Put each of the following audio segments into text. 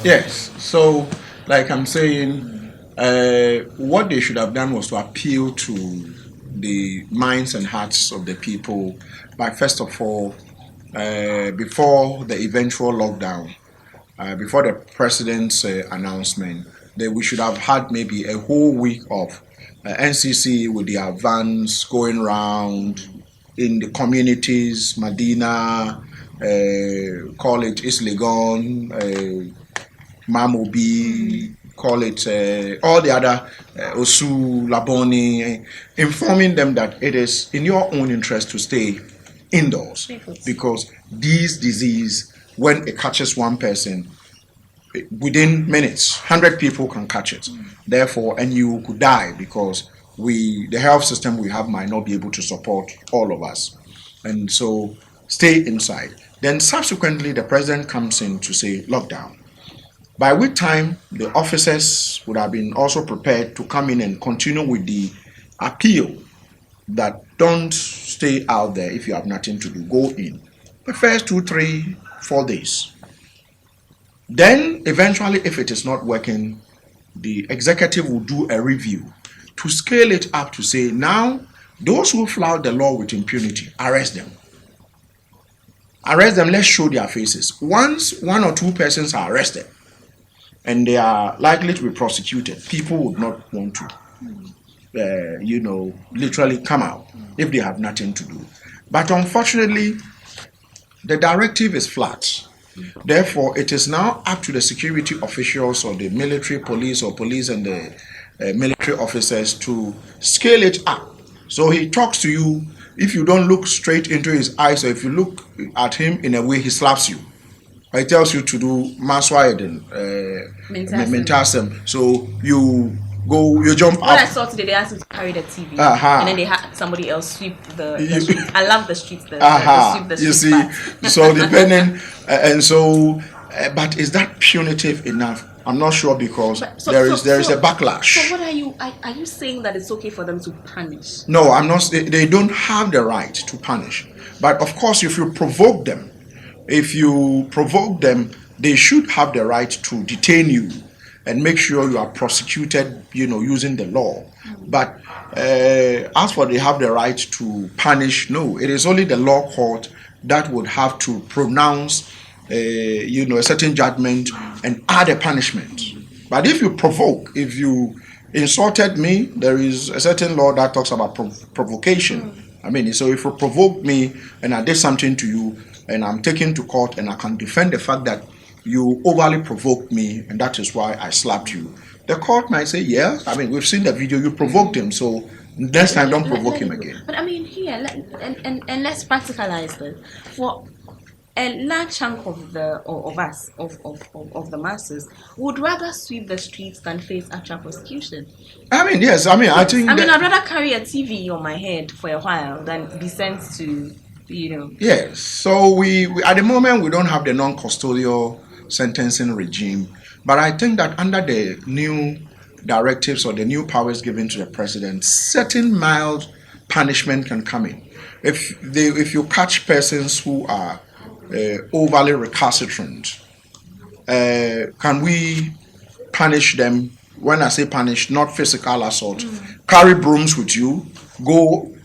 Yes. So, like I'm saying, what they should have done was to appeal to the minds and hearts of the people by first of all, before the eventual lockdown, before the president's announcement, that we should have had maybe a whole week of NCC with their vans going around in the communities, Medina, call it East Legon, Mamobi, call it all the other Osu, Laboni, informing them that it is in your own interest to stay indoors because this disease, when it catches one person, within minutes, 100 people can catch it. Therefore, and you could die because the health system we have might not be able to support all of us. And so, stay inside. Then subsequently, the president comes in to say lockdown. By which time the officers would have been also prepared to come in and continue with the appeal that don't stay out there if you have nothing to do. Go in. The first 2, 3, 4 days. Then eventually, if it is not working, the executive will do a review to scale it up to say, now those who flout the law with impunity, arrest them. Arrest them, let's show their faces. Once 1 or 2 persons are arrested and they are likely to be prosecuted, people would not want to, literally come out if they have nothing to do. But unfortunately, the directive is flat. Therefore, it is now up to the security officials or the military police or police and the military officers to scale it up. So he talks to you. If you don't look straight into his eyes, or if you look at him in a way, he slaps you. He tells you to do maswayden, mentasem. So you jump up. What I saw today, they asked me to carry the TV, and then they had somebody else sweep the streets. I love the streets. Sweep the streets. You see, so depending, but is that punitive enough? I'm not sure because there is a backlash. So what are you saying that it's okay for them to punish? No, I'm not. They don't have the right to punish. But of course, if you provoke them, they should have the right to detain you and make sure you are prosecuted, using the law. But as for they have the right to punish, no, it is only the law court that would have to pronounce, a certain judgment and add a punishment. But if you provoke, if you insulted me, there is a certain law that talks about provocation. So if you provoke me and I did something to you and I'm taken to court and I can defend the fact that you overly provoked me and that is why I slapped you, the court might say, yes, we've seen the video, you provoked him, so next time don't provoke him again. But here, let's practicalize this. For a large chunk of the masses would rather sweep the streets than face actual prosecution. Yes, I think I'd rather carry a TV on my head for a while than be sent to, Yes, so we at the moment we don't have the non-custodial sentencing regime, but I think that under the new directives or the new powers given to the president, certain mild punishment can come in. If you catch persons who are overly recalcitrant, can we punish them? When I say punish, not physical assault. Carry brooms with you. Go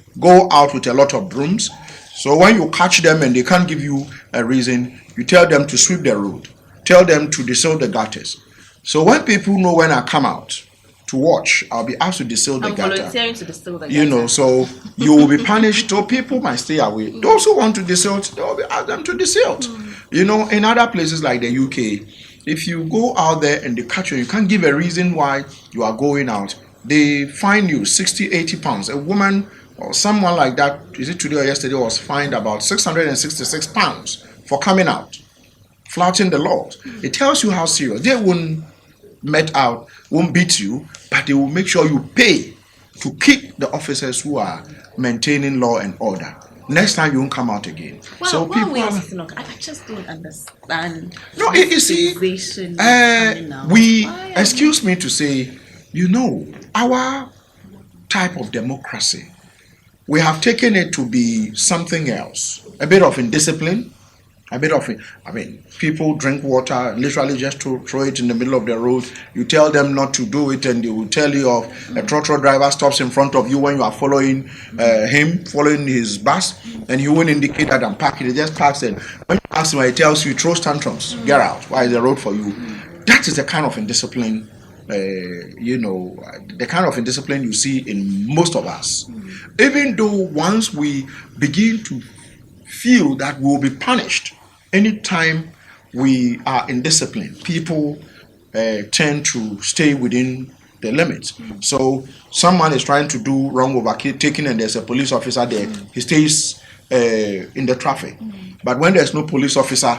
out with a lot of brooms. So when you catch them and they can't give you a reason, you tell them to sweep the road. Tell them to desil the gutters. So when people know when I come out to watch, I'll be asked to desil the gutter. Volunteering to desil the gutter. So you will be punished. So people might stay away. Those who want to desil, they will be asked them to desil. In other places like the UK, if you go out there and they catch you can't give a reason why you are going out, they fine you 60, 80 pounds. A woman or someone like that, is it today or yesterday, was fined about 666 pounds for coming out, flouting the laws. It tells you how serious. They won't beat you, but they will make sure you pay to kick the officers who are maintaining law and order. Next time you won't come out again. Well, so people, I just don't understand. No, you see, excuse me to say, our type of democracy, we have taken it to be something else, a bit of indiscipline, A bit of it. I mean, people drink water, literally just to throw it in the middle of the road. You tell them not to do it, and they will tell you of a trotro driver stops in front of you when you are following following his bus, and he won't indicate that I'm parking. He just parks, and when you ask him, he tells you, throw tantrums, get out. Why is the road for you? That is the kind of indiscipline, the kind of indiscipline you see in most of us. Even though once we begin to feel that we will be punished anytime we are indisciplined, people tend to stay within the limits. So someone is trying to do wrong overtaking and there's a police officer there, he stays in the traffic. But when there's no police officer,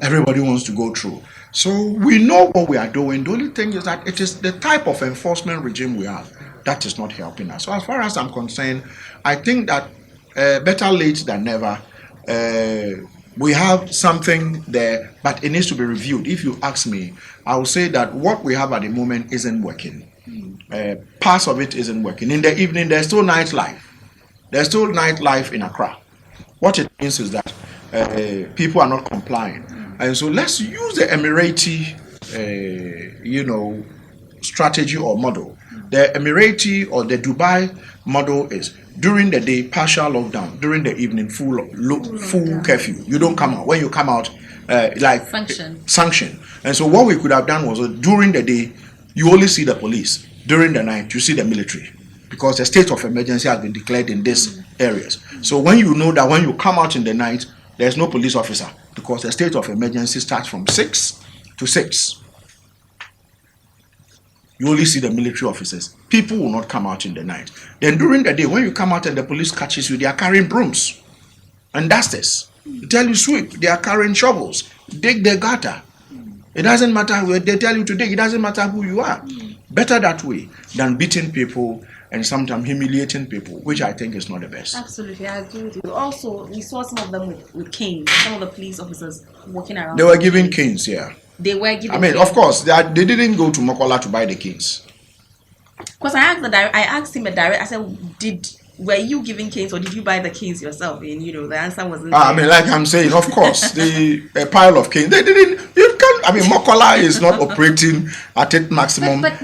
everybody wants to go through. So we know what we are doing. The only thing is that it is the type of enforcement regime we have that is not helping us. So as far as I'm concerned, I think that better late than never. We have something there, but it needs to be reviewed. If you ask me, I will say that what we have at the moment isn't working. Parts of it isn't working. In the evening, there's still nightlife. There's still nightlife in Accra. What it means is that people are not complying. And so let's use the Emirati, strategy or model. The Emirati or the Dubai model is during the day, partial lockdown. During the evening, full curfew. You don't come out. When you come out, sanction. And so what we could have done was during the day, you only see the police. During the night, you see the military. Because the state of emergency has been declared in these areas. So when you know that when you come out in the night, there's no police officer. Because the state of emergency starts from 6 to 6. You only see the military officers. People will not come out in the night. Then during the day, when you come out and the police catches you, they are carrying brooms and dusters. They tell you sweep. They are carrying shovels. Dig the gutter. It doesn't matter where they tell you to dig. It doesn't matter who you are. Better that way than beating people and sometimes humiliating people, which I think is not the best. Absolutely, I agree with you. Also, we saw some of them with canes. Some of the police officers walking around. They were giving canes, yeah. They were giving. I mean, canes. Of course, they didn't go to Mokola to buy the canes. Because I asked him a direct. I said, were you giving canes or did you buy the canes yourself? And the answer wasn't. I mean, like I'm saying, of course, a pile of canes. They didn't. You can't. I mean, Mokola is not operating at its maximum. But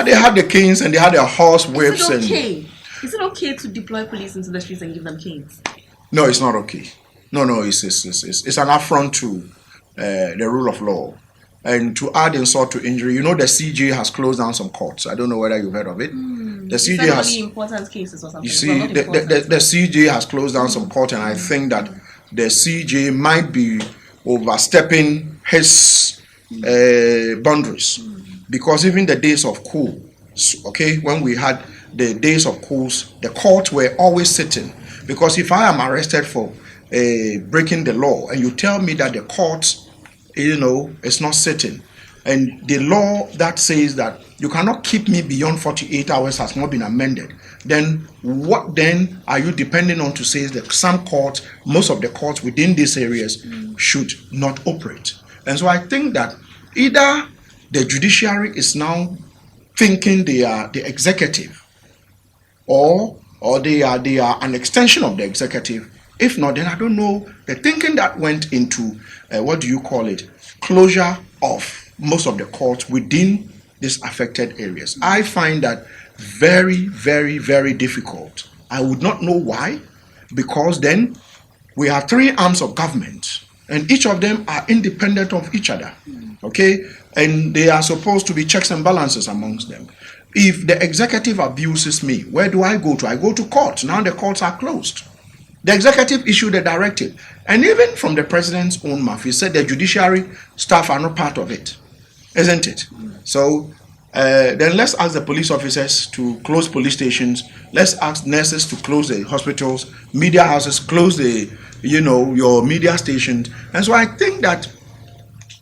they had the canes and they had their horse whips. Is it okay to deploy police into the streets and give them canes? No, it's not okay. No, it's an affront to the rule of law. And to add insult to injury, the CJ has closed down some courts. I don't know whether you've heard of it. The CJ has important cases or something. You see, the CJ has closed down some court, and I think that the CJ might be overstepping his boundaries, because even the days of cool, when we had the days of cools, the courts were always sitting. Because if I am arrested for breaking the law, and you tell me that the courts, it's not sitting, and the law that says that you cannot keep me beyond 48 hours has not been amended, then what then are you depending on to say that some courts, most of the courts within these areas should not operate? And so I think that either the judiciary is now thinking they are the executive, or they are an extension of the executive. If not, then I don't know the thinking that went into closure of most of the courts within these affected areas. I find that very, very, very difficult. I would not know why, because then we have 3 arms of government and each of them are independent of each other. And they are supposed to be checks and balances amongst them. If the executive abuses me, where do I go to? I go to court. Now the courts are closed. The executive issued a directive, and even from the president's own mouth, he said the judiciary staff are not part of it, isn't it? So then let's ask the police officers to close police stations. Let's ask nurses to close the hospitals, media houses, close your media stations. And so I think that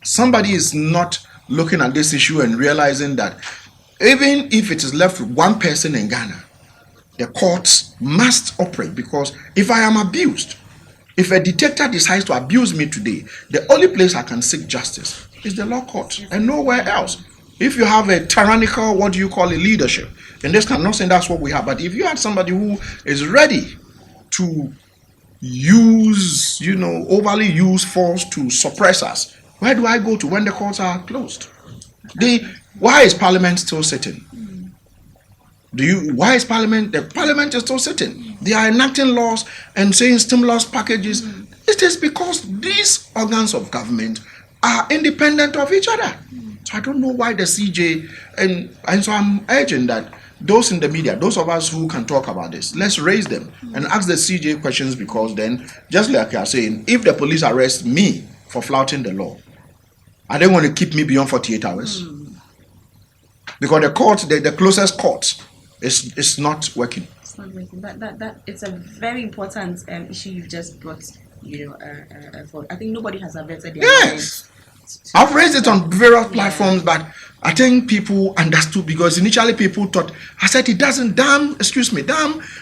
somebody is not looking at this issue and realizing that even if it is left with one person in Ghana, the courts must operate, because if I am abused, if a dictator decides to abuse me today, the only place I can seek justice is the law court and nowhere else. If you have a tyrannical, leadership, and this, I'm not saying that's what we have, but if you have somebody who is ready to overly use force to suppress us, where do I go to when the courts are closed? Why is Parliament still sitting? Why is Parliament? The Parliament is still sitting. They are enacting laws and saying stimulus packages. It is because these organs of government are independent of each other. So I don't know why the CJ, and so I'm urging that those in the media, those of us who can talk about this, let's raise them and ask the CJ questions, because then, just like you are saying, if the police arrest me for flouting the law, are they going to keep me beyond 48 hours? Because the court, the closest court, is not working. It's not working. That it's a very important issue you've just brought. For. I think nobody has averted their Yes. I've raised it on various platforms, but I think people understood, because initially people thought, I said it doesn't, damn,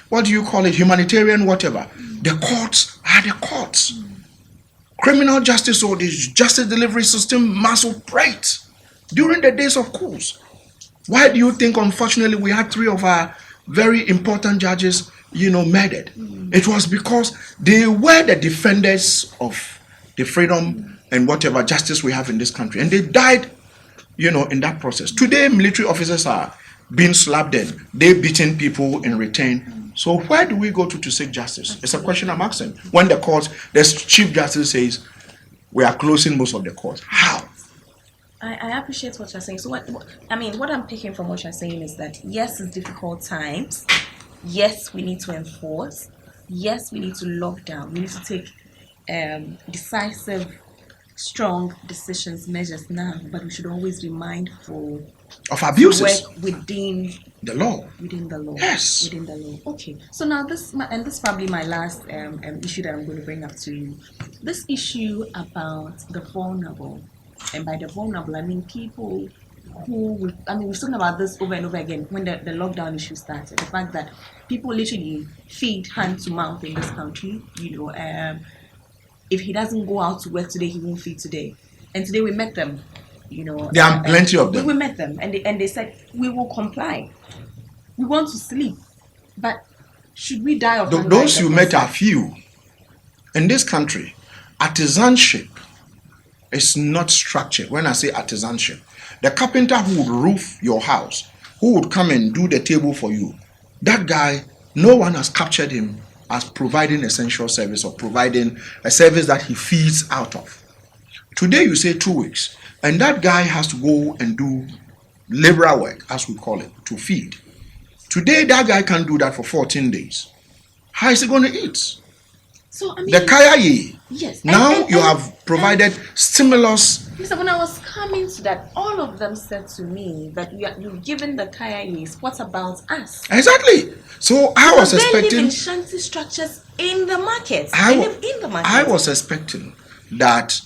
what do you call it, humanitarian, whatever. The courts are the courts. Criminal justice or the justice delivery system must operate during the days of coups. Why do you think, unfortunately, we had 3 of our very important judges, murdered? It was because they were the defenders of the freedom and whatever justice we have in this country, and they died, in that process. Today, military officers are being slapped and they're beating people in return. So where do we go to seek justice? It's a question I'm asking. When the Chief Justice says we are closing most of the courts, how? I appreciate what you're saying. So what I'm picking from what you're saying is that yes, it's difficult times. Yes, we need to enforce. Yes, we need to lock down. We need to take decisive, strong decisions, measures now. But we should always be mindful of abuses within the law. Within the law. Yes. Within the law. Okay. So now this is probably my last issue that I'm going to bring up to you. This issue about the vulnerable. And by the vulnerable, I mean people we've spoken about this over and over again when the lockdown issue started. The fact that people literally feed hand to mouth in this country. If he doesn't go out to work today, he won't feed today. And today we met them. There are plenty of them. We met them, and they said we will comply. We want to sleep, but should we die of hunger? Those you met are few. In this country, artisanship is not structured. When I say artisanship, the carpenter who would roof your house, who would come and do the table for you, that guy, no one has captured him as providing essential service or providing a service that he feeds out of. Today you say 2 weeks, and that guy has to go and do liberal work, as we call it, to feed. Today that guy can do that for 14 days. How is he going to eat? So, the Kayaye. Yes. Now you have provided stimulus. Listen, when I was coming to that, all of them said to me that you've given the Kayayes. What about us? Exactly. So I was expecting. They live in shanty structures in the market. I was expecting that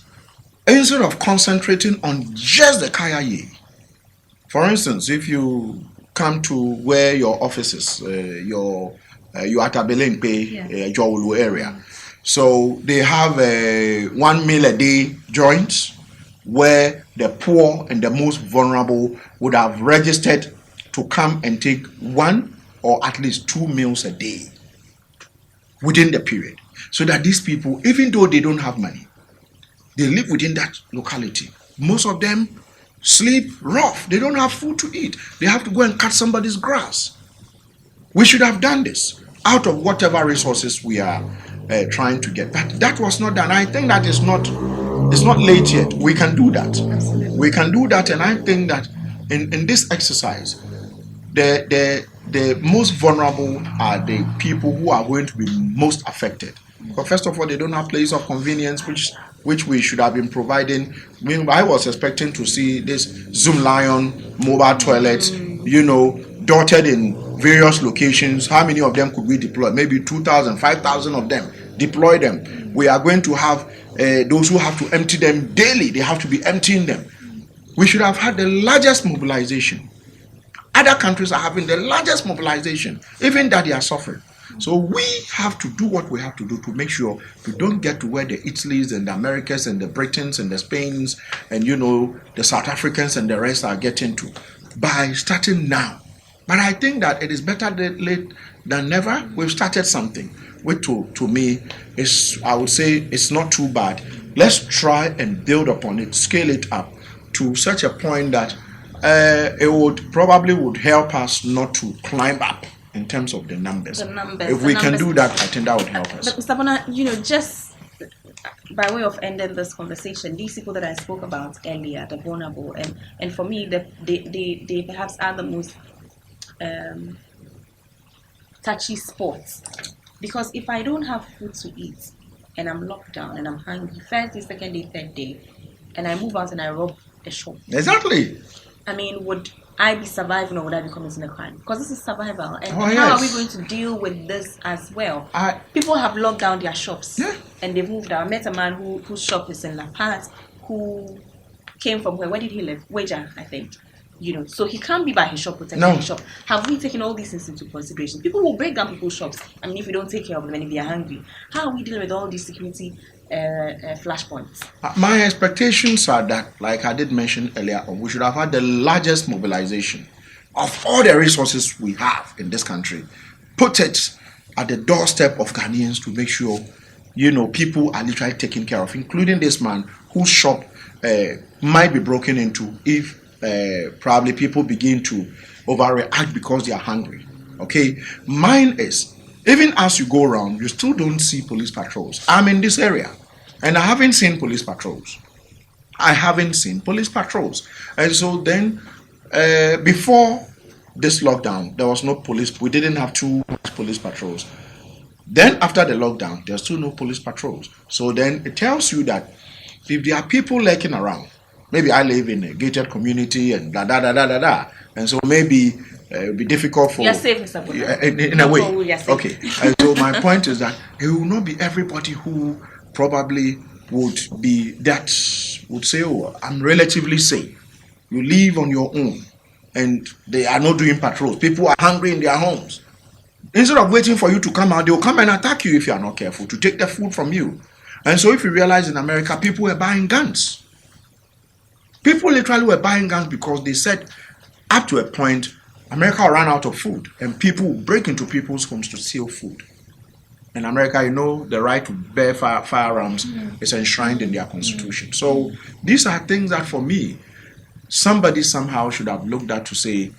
instead of concentrating on just the Kayaye, for instance, if you come to where your office is, your Atabelenpe, Jowulu area. So they have a 1 meal a day joint where the poor and the most vulnerable would have registered to come and take 1 or at least 2 meals a day within the period. So that these people, even though they don't have money, they live within that locality. Most of them sleep rough. They don't have food to eat. They have to go and cut somebody's grass. We should have done this out of whatever resources we are trying to get. But that was not done. I think that it's not late yet. We can do that. Absolutely. We can do that, and I think that in this exercise, the most vulnerable are the people who are going to be most affected. But first of all, they don't have place of convenience, which we should have been providing. I was expecting to see this Zoom Lion mobile toilets, dotted in various locations. How many of them could we deploy? Maybe 2,000, 5,000 of them. Deploy them. We are going to have those who have to empty them daily. They have to be emptying them. We should have had the largest mobilization. Other countries are having the largest mobilization, even that they are suffering. So we have to do what we have to do to make sure we don't get to where the Italys and the Americans and the Britons and the Spains and the South Africans and the rest are getting to by starting now. But I think that it is better late than never. We've started something. which to me is, I would say, it's not too bad. Let's try and build upon it, scale it up to such a point that it would help us not to climb up in terms of the numbers. If we can do that, I think that would help us. But Mr. Bona, just by way of ending this conversation, these people that I spoke about earlier, the vulnerable, and for me, they perhaps are the most touchy spots, because if I don't have food to eat and I'm locked down and I'm hungry, first day, second day, third day, and I move out and I rob a shop. Exactly. I mean, would I be surviving or would I be committing a crime? Because this is survival. And how are we going to deal with this as well? People have locked down their shops and they moved out. I met a man whose shop is in La Paz, who came from where did he live? Wager, I think. So he can't be by his shop protecting his shop. Have we taken all these things into consideration? People will break down people's shops. I mean, if you don't take care of them and if they are hungry, how are we dealing with all these security flashpoints? My expectations are that, like I did mention earlier on, we should have had the largest mobilization of all the resources we have in this country. Put it at the doorstep of Ghanaians to make sure, people are literally taken care of, including this man whose shop might be broken into if probably people begin to overreact because they are hungry. Okay, mine is, even as you go around, you still don't see police patrols. I'm in this area and I haven't seen police patrols. And so then before this lockdown, there was no police. We didn't have 2 police patrols. Then after the lockdown, there's still no police patrols. So then it tells you that if there are people lurking around, maybe I live in a gated community and and so maybe it will be difficult for... You're safe, Mr. Bona. In a way. Okay. And so my point is that it will not be everybody who probably would say, oh, I'm relatively safe. You live on your own and they are not doing patrols. People are hungry in their homes. Instead of waiting for you to come out, they will come and attack you if you are not careful, to take the food from you. And so if you realize in America, people were buying guns. People literally were buying guns because they said up to a point, America ran out of food and people would break into people's homes to steal food. In America, the right to bear firearms is enshrined in their constitution. So these are things that for me, somebody somehow should have looked at to say,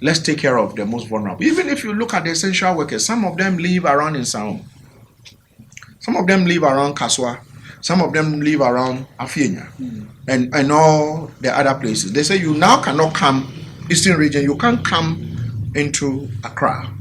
let's take care of the most vulnerable. Even if you look at the essential workers, some of them live around in Sao. Some of them live around Kasoa. Some of them live around Afienya and all the other places. They say you now cannot come Eastern region. You can't come into Accra.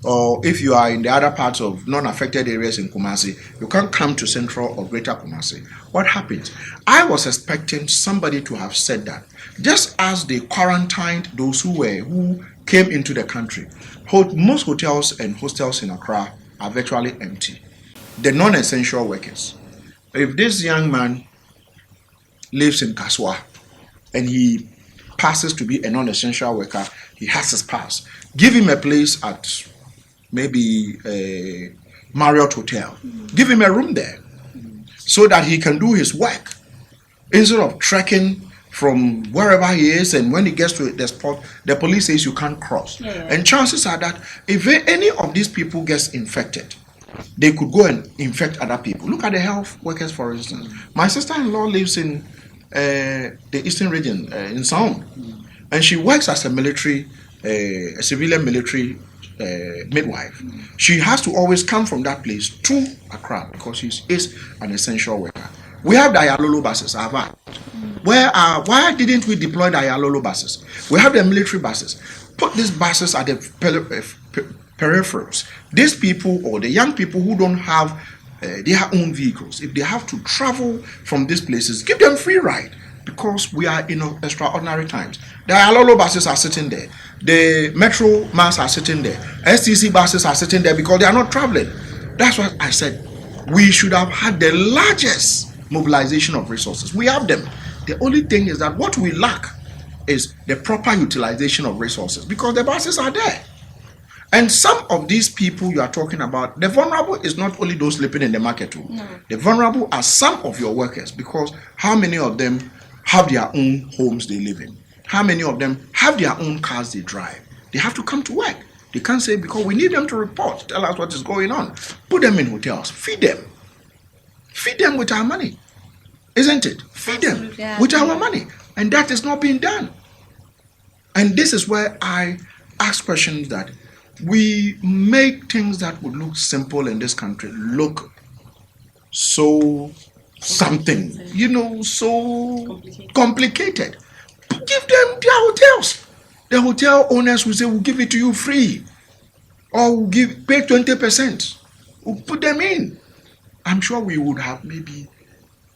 Or if you are in the other parts of non-affected areas in Kumasi, you can't come to Central or Greater Kumasi. What happens? I was expecting somebody to have said that. Just as they quarantined those who came into the country, most hotels and hostels in Accra are virtually empty. The non-essential workers. If this young man lives in Kasoa and he passes to be a non-essential worker, he has his pass. Give him a place at maybe a Marriott hotel. Give him a room there so that he can do his work instead of trekking from wherever he is, and when he gets to the spot, the police says you can't cross. And chances are that if any of these people gets infected, they could go and infect other people. Look at the health workers, for instance. My sister-in-law lives in the Eastern region, in Sao, and she works as a civilian military midwife. She has to always come from that place to Accra because she is an essential worker. We have the Ayalolo buses, Ava. Why didn't we deploy the Ayalolo buses? We have the military buses. Put these buses at the peripherals. These people or the young people who don't have their own vehicles, if they have to travel from these places, give them free ride, because we are in extraordinary times. The Ayalolo buses are sitting there. The Metro Mass are sitting there. STC buses are sitting there because they are not traveling. That's what I said. We should have had the largest mobilization of resources. We have them. The only thing is that what we lack is the proper utilization of resources, because the buses are there. And some of these people you are talking about, the vulnerable is not only those sleeping in the market. The vulnerable are some of your workers, because how many of them have their own homes they live in? How many of them have their own cars they drive? They have to come to work. They can't say because we need them to report, tell us what is going on. Put them in hotels, feed them. Feed them with our money. Isn't it? Feed them with our money. And that is not being done. And this is where I ask questions that we make things that would look simple in this country look so something, so complicated. Give them their hotels. The hotel owners will say, we'll give it to you free. Or we'll pay 20%. We'll put them in. I'm sure we would have maybe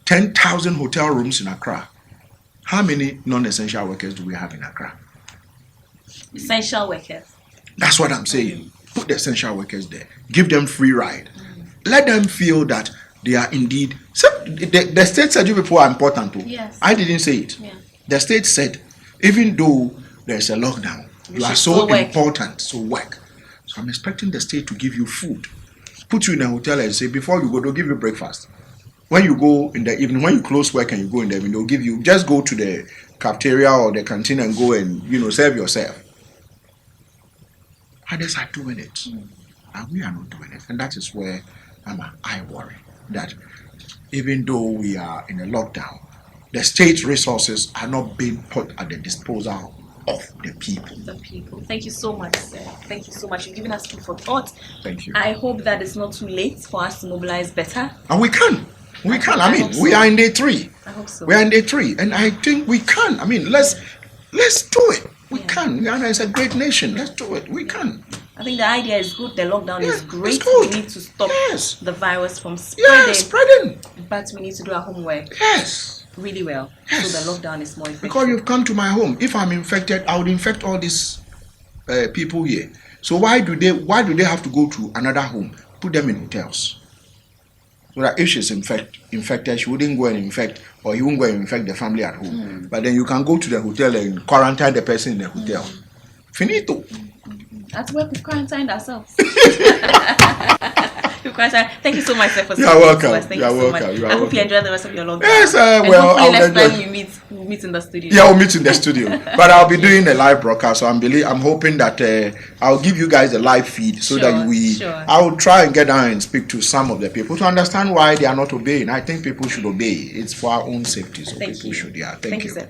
10,000 hotel rooms in Accra. How many non-essential workers do we have in Accra? Essential workers. That's what I'm saying. Put the essential workers there. Give them free ride. Let them feel that they are indeed. So the state said you people are important too. Yes. I didn't say it. Yeah. The state said, even though there's a lockdown, you are so important, so work. So I'm expecting the state to give you food. Put you in a hotel and say, before you go, they'll give you breakfast. When you go in the evening, when you close work and you go in the evening, they'll give you, just go to the cafeteria or the canteen and go and, serve yourself. Others are doing it. And we are not doing it. And that is where I worry that even though we are in a lockdown, the state resources are not being put at the disposal of the people. The people. Thank you so much, sir. Thank you so much. You've given us food for thought. Thank you. I hope that it's not too late for us to mobilize better. And we can. We can. I mean, we are in day 3. I hope so. We are in day 3. And I think we can. I mean, let's do it. We can. Ghana is a great nation. Let's do it. We can. I think the idea is good. The lockdown is great. It's good. We need to stop the virus from spreading. Spreading. But we need to do our homework. Yes. Really well. Yes. So the lockdown is more effective. Because you've come to my home. If I'm infected, I would infect all these people here. So why do they have to go to another home? Put them in hotels. So that if she's infected, she wouldn't go and infect, or he won't go and infect the family at home. But then you can go to the hotel and quarantine the person in the hotel. Finito. At work, we've quarantined ourselves. Thank you so much, sir, for You're welcome. Thank you so much. I hope you enjoy the rest of your lockdown. Yes, and well, hopefully next time we'll meet in the studio. Yeah, we'll meet in the studio. But I'll be doing a live broadcast, so I'm hoping that I'll give you guys a live feed so that I will try and get down and speak to some of the people to understand why they are not obeying. I think people should obey. It's for our own safety, so people should. Yeah, thank you. Sir.